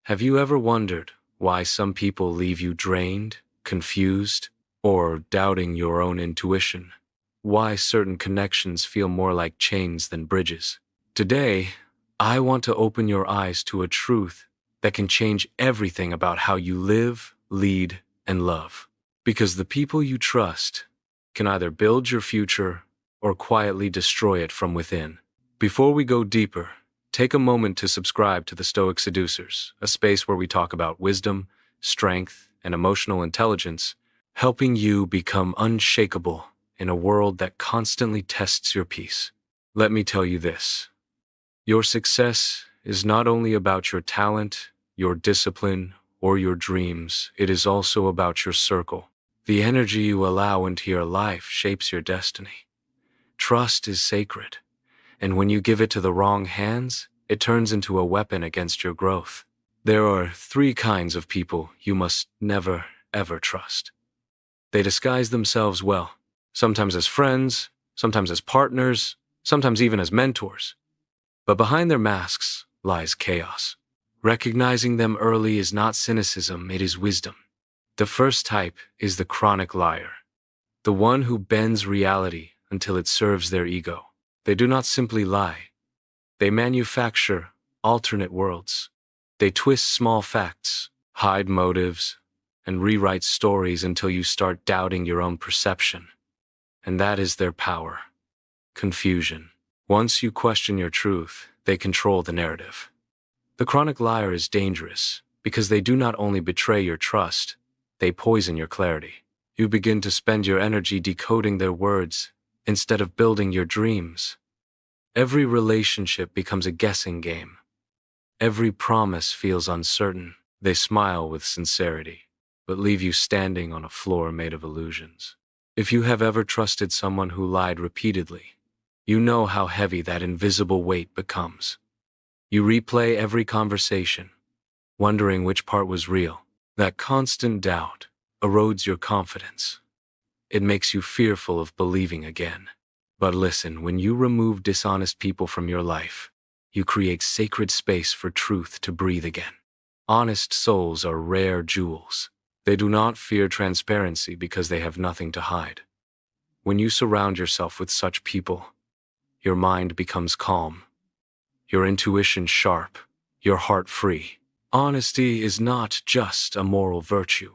Have you ever wondered why some people leave you drained, confused, or doubting your own intuition? Why certain connections feel more like chains than bridges? Today, I want to open your eyes to a truth that can change everything about how you live, lead, and love. Because the people you trust can either build your future or quietly destroy it from within. Before we go deeper, take a moment to subscribe to the Stoic Seducers, a space where we talk about wisdom, strength, and emotional intelligence, helping you become unshakable in a world that constantly tests your peace. Let me tell you this: your success is not only about your talent, your discipline, or your dreams, it is also about your circle. The energy you allow into your life shapes your destiny. Trust is sacred, and when you give it to the wrong hands, it turns into a weapon against your growth. There are three kinds of people you must never, ever trust. They disguise themselves well, sometimes as friends, sometimes as partners, sometimes even as mentors. But behind their masks lies chaos. Recognizing them early is not cynicism, it is wisdom. The first type is the chronic liar, the one who bends reality until it serves their ego. They do not simply lie. They manufacture alternate worlds. They twist small facts, hide motives, and rewrite stories until you start doubting your own perception. And that is their power: confusion. Once you question your truth, they control the narrative. The chronic liar is dangerous because they do not only betray your trust, they poison your clarity. You begin to spend your energy decoding their words instead of building your dreams. Every relationship becomes a guessing game. Every promise feels uncertain. They smile with sincerity, but leave you standing on a floor made of illusions. If you have ever trusted someone who lied repeatedly, you know how heavy that invisible weight becomes. You replay every conversation, wondering which part was real. That constant doubt erodes your confidence. It makes you fearful of believing again. But listen, when you remove dishonest people from your life, you create sacred space for truth to breathe again. Honest souls are rare jewels. They do not fear transparency because they have nothing to hide. When you surround yourself with such people, your mind becomes calm, your intuition sharp, your heart free. Honesty is not just a moral virtue.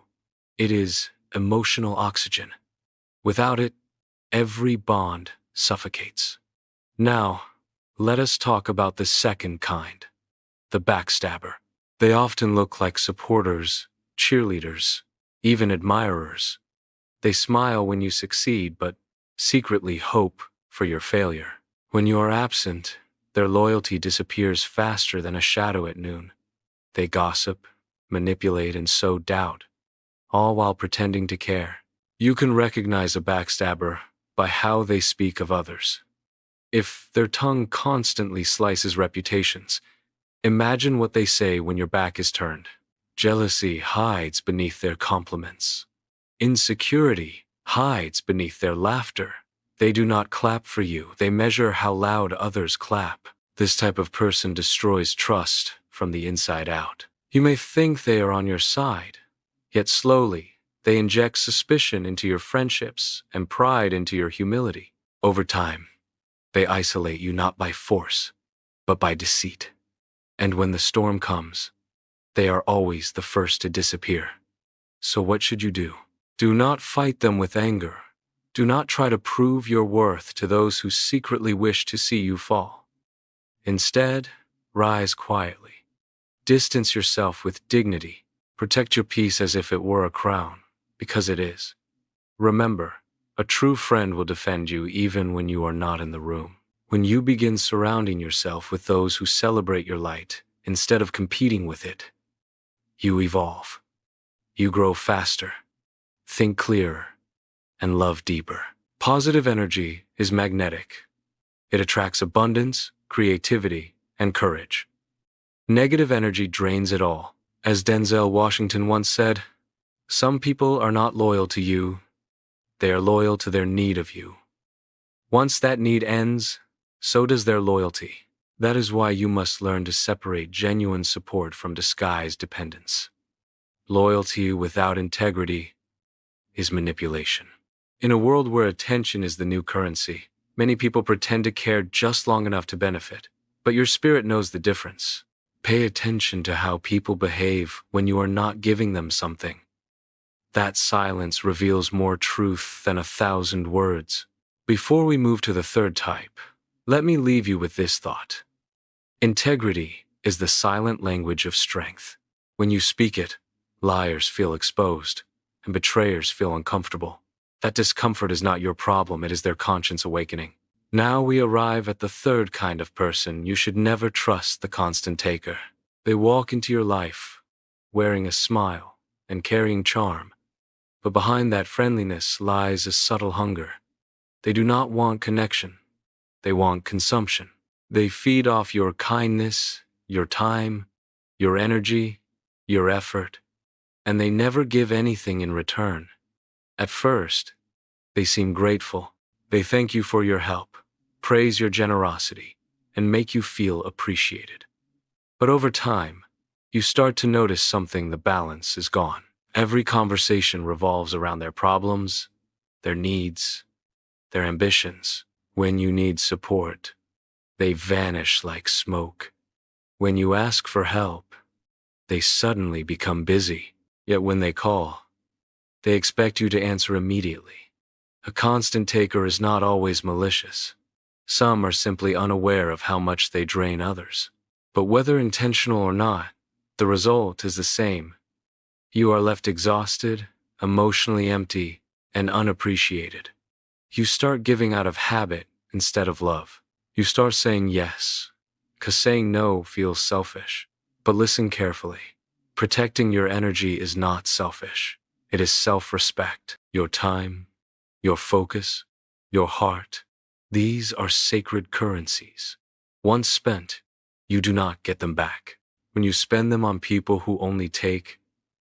It is emotional oxygen. Without it, every bond suffocates. Now, let us talk about the second kind, the backstabber. They often look like supporters, cheerleaders, even admirers. They smile when you succeed, but secretly hope for your failure. When you are absent, their loyalty disappears faster than a shadow at noon. They gossip, manipulate, and sow doubt, all while pretending to care. You can recognize a backstabber by how they speak of others. If their tongue constantly slices reputations, imagine what they say when your back is turned. Jealousy hides beneath their compliments. Insecurity hides beneath their laughter. They do not clap for you, they measure how loud others clap. This type of person destroys trust from the inside out. You may think they are on your side, yet slowly, they inject suspicion into your friendships and pride into your humility. Over time, they isolate you not by force, but by deceit. And when the storm comes, they are always the first to disappear. So what should you do? Do not fight them with anger. Do not try to prove your worth to those who secretly wish to see you fall. Instead, rise quietly. Distance yourself with dignity. Protect your peace as if it were a crown, because it is. Remember, a true friend will defend you even when you are not in the room. When you begin surrounding yourself with those who celebrate your light instead of competing with it, you evolve. You grow faster, think clearer, and love deeper. Positive energy is magnetic. It attracts abundance, creativity, and courage. Negative energy drains it all. As Denzel Washington once said, "Some people are not loyal to you, they are loyal to their need of you. Once that need ends, so does their loyalty." That is why you must learn to separate genuine support from disguised dependence. Loyalty without integrity is manipulation. In a world where attention is the new currency, many people pretend to care just long enough to benefit, but your spirit knows the difference. Pay attention to how people behave when you are not giving them something. That silence reveals more truth than 1,000 words. Before we move to the third type, let me leave you with this thought. Integrity is the silent language of strength. When you speak it, liars feel exposed, and betrayers feel uncomfortable. That discomfort is not your problem, it is their conscience awakening. Now we arrive at the third kind of person you should never trust: the constant taker. They walk into your life, wearing a smile and carrying charm, but behind that friendliness lies a subtle hunger. They do not want connection, they want consumption. They feed off your kindness, your time, your energy, your effort, and they never give anything in return. At first, they seem grateful. They thank you for your help, praise your generosity, and make you feel appreciated. But over time, you start to notice something: the balance is gone. Every conversation revolves around their problems, their needs, their ambitions. When you need support, they vanish like smoke. When you ask for help, they suddenly become busy. Yet when they call, they expect you to answer immediately. A constant taker is not always malicious. Some are simply unaware of how much they drain others. But whether intentional or not, the result is the same. You are left exhausted, emotionally empty, and unappreciated. You start giving out of habit instead of love. You start saying yes, because saying no feels selfish. But listen carefully. Protecting your energy is not selfish. It is self-respect. Your time, your focus, your heart, these are sacred currencies. Once spent, you do not get them back. When you spend them on people who only take,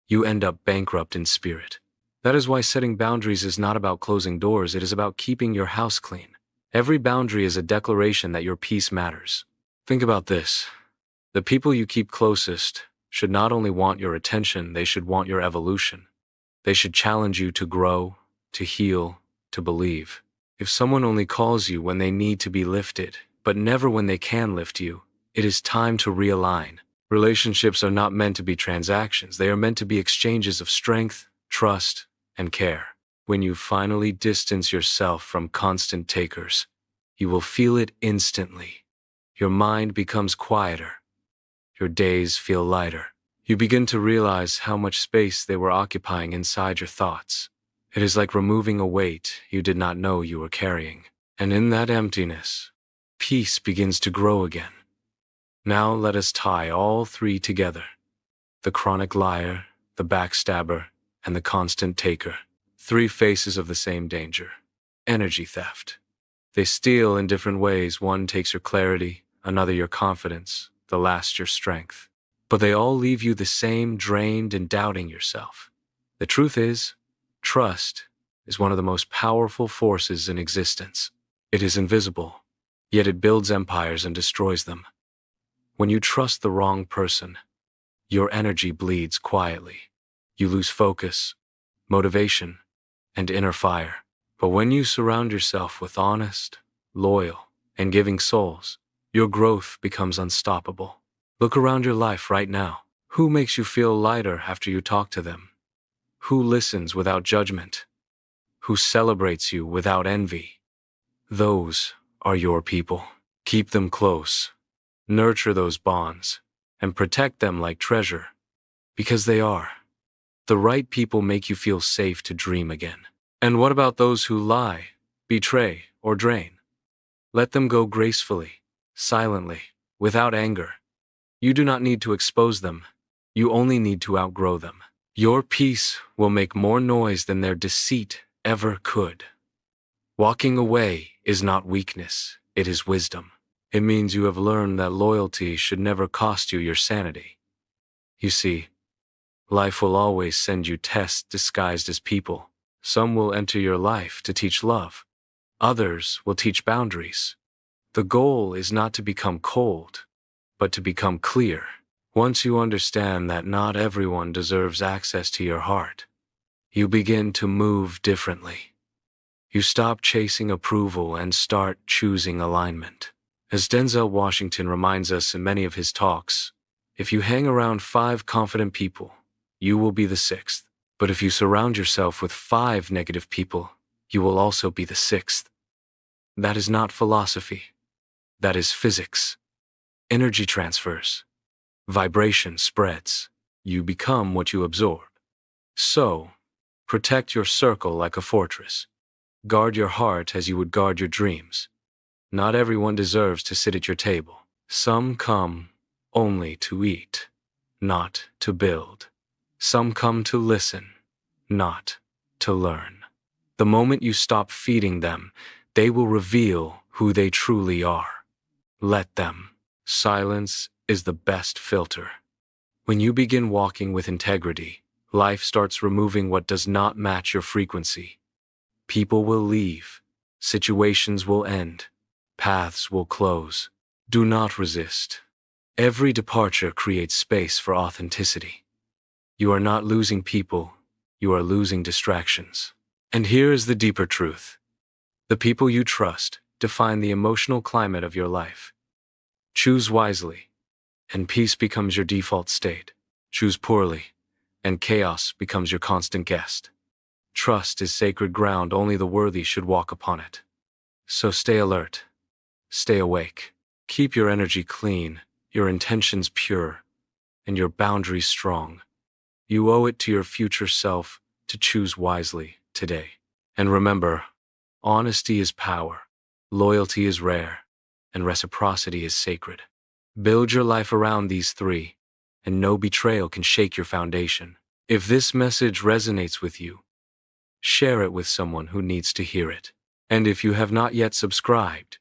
you end up bankrupt in spirit. That is why setting boundaries is not about closing doors, it is about keeping your house clean. Every boundary is a declaration that your peace matters. Think about this. The people you keep closest should not only want your attention, they should want your evolution. They should challenge you to grow, to heal, to believe. If someone only calls you when they need to be lifted, but never when they can lift you, it is time to realign. Relationships are not meant to be transactions. They are meant to be exchanges of strength, trust, and care. When you finally distance yourself from constant takers, you will feel it instantly. Your mind becomes quieter. Your days feel lighter. You begin to realize how much space they were occupying inside your thoughts. It is like removing a weight you did not know you were carrying. And in that emptiness, peace begins to grow again. Now let us tie all three together: the chronic liar, the backstabber, and the constant taker. Three faces of the same danger: energy theft. They steal in different ways. One takes your clarity, another your confidence, the last your strength. But they all leave you the same, drained and doubting yourself. The truth is, trust is one of the most powerful forces in existence. It is invisible, yet it builds empires and destroys them. When you trust the wrong person, your energy bleeds quietly. You lose focus, motivation, and inner fire. But when you surround yourself with honest, loyal, and giving souls, your growth becomes unstoppable. Look around your life right now. Who makes you feel lighter after you talk to them? Who listens without judgment? Who celebrates you without envy? Those are your people. Keep them close. Nurture those bonds, and protect them like treasure, because they are. The right people make you feel safe to dream again. And what about those who lie, betray, or drain? Let them go gracefully, silently, without anger. You do not need to expose them. You only need to outgrow them. Your peace will make more noise than their deceit ever could. Walking away is not weakness, it is wisdom. It means you have learned that loyalty should never cost you your sanity. You see, life will always send you tests disguised as people. Some will enter your life to teach love. Others will teach boundaries. The goal is not to become cold, but to become clear. Once you understand that not everyone deserves access to your heart, you begin to move differently. You stop chasing approval and start choosing alignment. As Denzel Washington reminds us in many of his talks, if you hang around 5 confident people, you will be the 6th. But if you surround yourself with 5 negative people, you will also be the 6th. That is not philosophy. That is physics. Energy transfers. Vibration spreads. You become what you absorb. So, protect your circle like a fortress. Guard your heart as you would guard your dreams. Not everyone deserves to sit at your table. Some come only to eat, not to build. Some come to listen, not to learn. The moment you stop feeding them, they will reveal who they truly are. Let them. Silence is the best filter. When you begin walking with integrity, life starts removing what does not match your frequency. People will leave. Situations will end. Paths will close. Do not resist. Every departure creates space for authenticity. You are not losing people, you are losing distractions. And here is the deeper truth. The people you trust define the emotional climate of your life. Choose wisely, and peace becomes your default state. Choose poorly, and chaos becomes your constant guest. Trust is sacred ground, only the worthy should walk upon it. So stay alert, stay awake, keep your energy clean, your intentions pure, and your boundaries strong. You owe it to your future self to choose wisely today. And remember, honesty is power, loyalty is rare, and reciprocity is sacred. Build your life around these 3, and no betrayal can shake your foundation. If this message resonates with you, share it with someone who needs to hear it. And if you have not yet subscribed,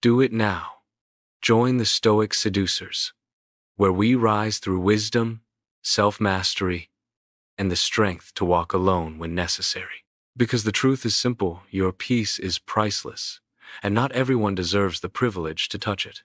do it now. Join the Stoic Seducers, where we rise through wisdom, self-mastery, and the strength to walk alone when necessary. Because the truth is simple, your peace is priceless, and not everyone deserves the privilege to touch it.